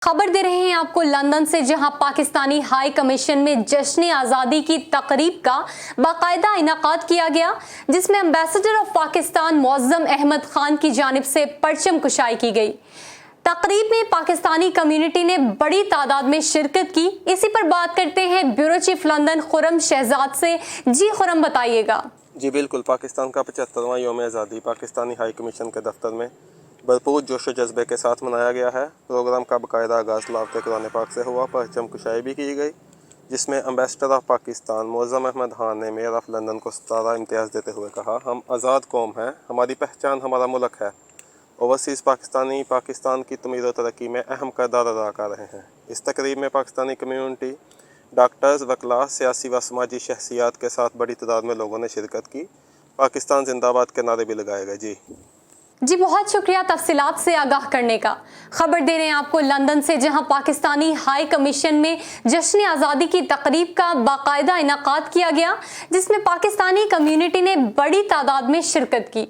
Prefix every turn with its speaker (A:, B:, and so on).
A: खबर दे रहे हैं आपको लंदन से, जहां पाकिस्तानी हाई कमीशन में जश्न आज़ादी की तकरीब का बाकायदा इनाकाद किया गया, जिसमें एम्बेसडर ऑफ पाकिस्तान मुअज़्ज़म अहमद खान की जानिब से परचम कुशाई की गई। तकरीब में पाकिस्तानी कम्युनिटी ने बड़ी तादाद में शिरकत की। इसी पर बात करते हैं bureau chief London Khurram Shahzad से। जी खुरम, बताइएगा।
B: जी बिल्कुल, पाकिस्तान का 75वां यौम आज़ादी पाकिस्तानी हाई कमीशन के दफ्तर में भरपूर जोश व जज्बे के साथ मनाया गया है। प्रोग्राम का बाकायदा आगाज़ लावते कुरान पाक से हुआ, परचम कुशाई भी की गई, जिसमें एम्बेसडर ऑफ पाकिस्तान मुअज़्ज़म अहमद खान ने मेयर ऑफ लंदन को 17 इम्तियाज़ देते हुए कहा, हम आज़ाद कौम हैं, हमारी पहचान हमारा मुल्क है। ओवरसीज़ पाकिस्तानी पाकिस्तान की तमीर व तरक्की में अहम किरदार अदा कर रहे हैं। इस तकरीब में पाकिस्तानी कम्यूनिटी, डॉक्टर्स, वकला, सियासी व समाजी शख्सियात के साथ बड़ी तादाद में लोगों ने शिरकत की। पाकिस्तान जिंदाबाद के नारे भी लगाए गए।
A: जी बहुत शुक्रिया तफसीलात से आगाह करने का। खबर दे रहे हैं आपको लंदन से, जहां पाकिस्तानी हाई कमीशन में जश्न आज़ादी की तकरीब का बाकायदा इनाकाद किया गया, जिसमें पाकिस्तानी कम्युनिटी ने बड़ी तादाद में शिरकत की।